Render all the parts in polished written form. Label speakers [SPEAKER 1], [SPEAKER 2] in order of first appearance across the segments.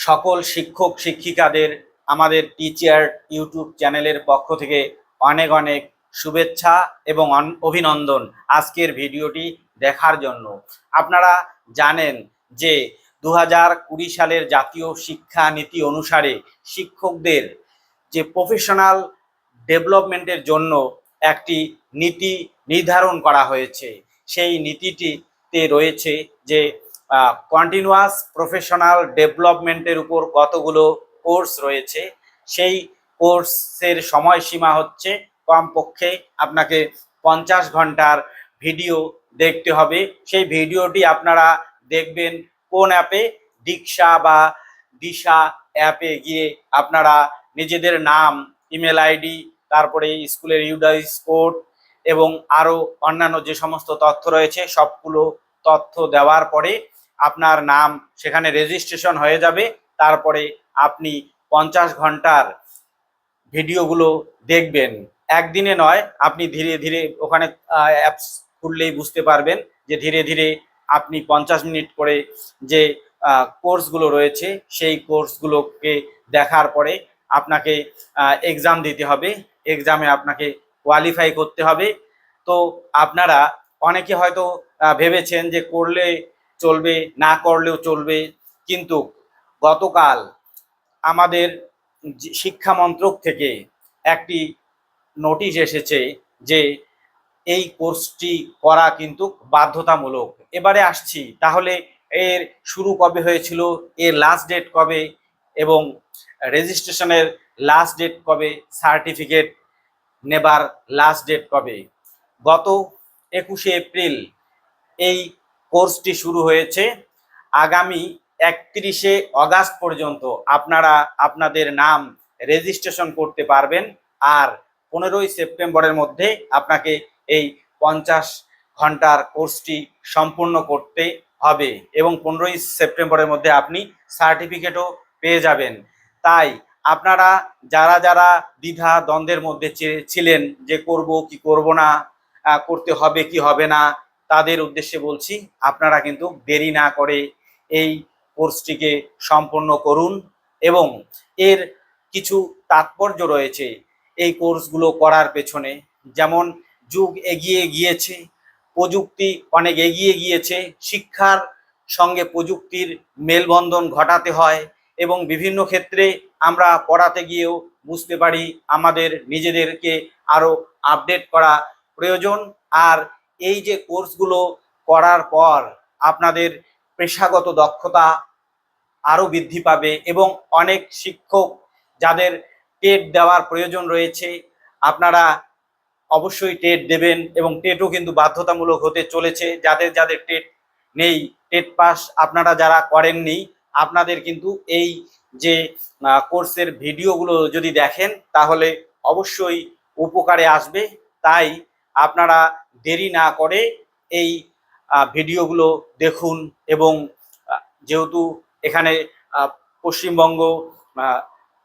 [SPEAKER 1] সকল শিক্ষক শিক্ষিকাদের আমাদের টিচার ইউটিউব চ্যানেলের পক্ষ থেকে অনেক অনেক শুভেচ্ছা এবং অভিনন্দন আজকের ভিডিওটি দেখার জন্য। আপনারা জানেন যে 2020 সালের জাতীয় শিক্ষা নীতি অনুসারে শিক্ষকদের যে প্রফেশনাল ডেভেলপমেন্টের জন্য একটি নীতি নির্ধারণ করা হয়েছে। সেই নীতিটিতে রয়েছে যে কন্টিনিউয়াস প্রফেশনাল ডেভেলপমেন্টের উপর কতগুলো কোর্স রয়েছে। সেই কোর্সের সময়সীমা হচ্ছে কমপক্ষে আপনাকে 50 ঘন্টার ভিডিও দেখতে হবে। সেই ভিডিওটি আপনারা দেখবেন কোন অ্যাপে? দীক্ষা বা দিশা অ্যাপে গিয়ে আপনারা নিজেদের নাম, ইমেল আইডি, তারপরে স্কুলের ইউডাইস কোড এবং আরও অন্যান্য যে সমস্ত তথ্য রয়েছে সবগুলো তথ্য দেওয়ার পরে আপনার নাম সেখানে রেজিস্ট্রেশন হয়ে যাবে। তারপরে আপনি 50 ঘন্টার ভিডিওগুলো দেখবেন। একদিনে নয়, আপনি ধীরে ধীরে ওখানে অ্যাপস খুললেই বুঝতে পারবেন যে ধীরে ধীরে আপনি 50 মিনিট করে যে কোর্সগুলো রয়েছে সেই কোর্সগুলোকে দেখার পরে আপনাকে এক্সাম দিতে হবে। এক্সামে আপনাকে কোয়ালিফাই করতে হবে। তো আপনারা অনেকে হয়তো ভেবেছেন যে করলে চলবে, না করলেও চলবে, কিন্তু গতকাল আমাদের শিক্ষা মন্ত্রক থেকে একটি নোটিশ এসেছে যে এই কোর্সটি করা কিন্তু বাধ্যতামূলক। এবারে আসছি, তাহলে এর শুরু কবে হয়েছিল, এর লাস্ট ডেট কবে এবং রেজিস্ট্রেশনের লাস্ট ডেট কবে, সার্টিফিকেট নেবার লাস্ট ডেট কবে? গত 21শে এপ্রিল এই কোর্সটি শুরু হয়েছে। আগামী 31শে অগাস্ট পর্যন্ত আপনারা আপনাদের নাম রেজিস্ট্রেশন করতে পারবেন। আর 15ই সেপ্টেম্বরের মধ্যে আপনাকে এই 50 ঘন্টার কোর্সটি সম্পূর্ণ করতে হবে এবং 15ই সেপ্টেম্বরের মধ্যে আপনি সার্টিফিকেটও পেয়ে যাবেন। তাই আপনারা যারা যারা দ্বিধা দ্বন্দ্বের মধ্যে ছিলেন যে করব কি করব না, করতে হবে কি হবে না, তাদের উদ্দেশ্যে বলছি আপনারা কিন্তু দেরি না করে এই কোর্সটিকে সম্পন্ন করুন। এবং এর কিছু তাৎপর্য রয়েছে এই কোর্সগুলো করার পেছনে। যেমন যুগ এগিয়ে গিয়েছে, প্রযুক্তি অনেক এগিয়ে গিয়েছে, শিক্ষার সঙ্গে প্রযুক্তির মেলবন্ধন ঘটাতে হয় এবং বিভিন্ন ক্ষেত্রে আমরা পড়াতে গিয়েও বুঝতে পারি আমাদের নিজেদেরকে আরও আপডেট করা প্রয়োজন। আর এই যে কোর্সগুলো করার পর আপনাদের পেশাগত দক্ষতা আরও বৃদ্ধি পাবে এবং অনেক শিক্ষক যাদের টেট দেওয়ার প্রয়োজন রয়েছে আপনারা অবশ্যই টেট দেবেন এবং টেটও কিন্তু বাধ্যতামূলক হতে চলেছে। যাদের যাদের টেট নেই, টেট পাস আপনারা যারা করেননি, আপনাদের কিন্তু এই যে কোর্সের ভিডিওগুলো যদি দেখেন তাহলে অবশ্যই উপকারে আসবে। তাই আপনারা দেরি না করে এই ভিডিওগুলো দেখুন। এবং যেহেতু এখানে পশ্চিমবঙ্গ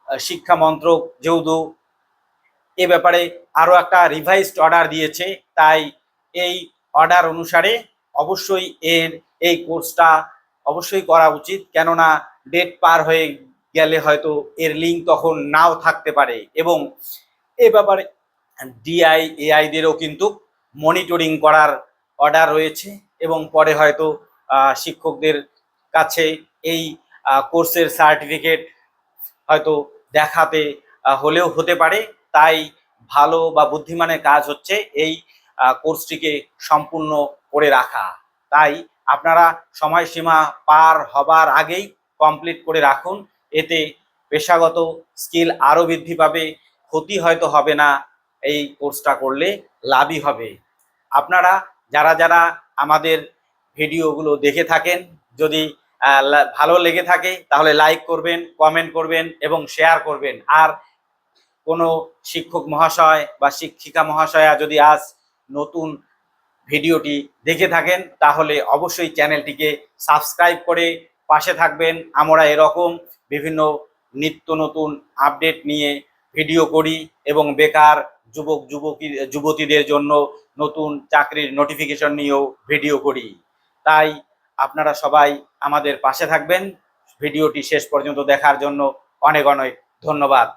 [SPEAKER 1] শিক্ষা মন্ত্রক যেহেতু এ ব্যাপারে আরও একটা রিভাইজড অর্ডার দিয়েছে, তাই এই অর্ডার অনুসারে অবশ্যই এই কোর্সটা অবশ্যই করা উচিত। কেননা ডেট পার হয়ে গেলে হয়তো এর লিঙ্ক তখন নাও থাকতে পারে। এবং এ ব্যাপারে এআইদেরও কিন্তু মনিটরিং করার অর্ডার রয়েছে এবং পরে হয়তো শিক্ষকদের কাছে এই কোর্সের সার্টিফিকেট হয়তো দেখাতে হলেও হতে পারে। তাই ভালো বা বুদ্ধিমানের কাজ হচ্ছে এই কোর্সটিকে সম্পূর্ণ করে রাখা। তাই আপনারা সময়সীমা পার হবার আগেই কমপ্লিট করে রাখুন। এতে পেশাগত স্কিল আরও বৃদ্ধি পাবে, ক্ষতি হয়তো হবে না, এই কোর্সটা করলে লাভই হবে। আপনারা যারা যারা আমাদের ভিডিওগুলো দেখে থাকেন, যদি ভালো লেগে থাকে তাহলে লাইক করবেন, কমেন্ট করবেন এবং শেয়ার করবেন। আর কোনো শিক্ষক মহাশয় বা শিক্ষিকা মহাশয়া যদি আজ নতুন ভিডিওটি দেখে থাকেন তাহলে অবশ্যই চ্যানেলটিকে সাবস্ক্রাইব করে পাশে থাকবেন। আমরা এরকম বিভিন্ন নিত্য নতুন আপডেট নিয়ে ভিডিও করি এবং বেকার যুবতীদের জন্য নতুন চাকরির নোটিফিকেশন নিয়েও ভিডিও করি। তাই আপনারা সবাই আমাদের পাশে থাকবেন। ভিডিওটি শেষ পর্যন্ত দেখার জন্য অনেক অনেক ধন্যবাদ।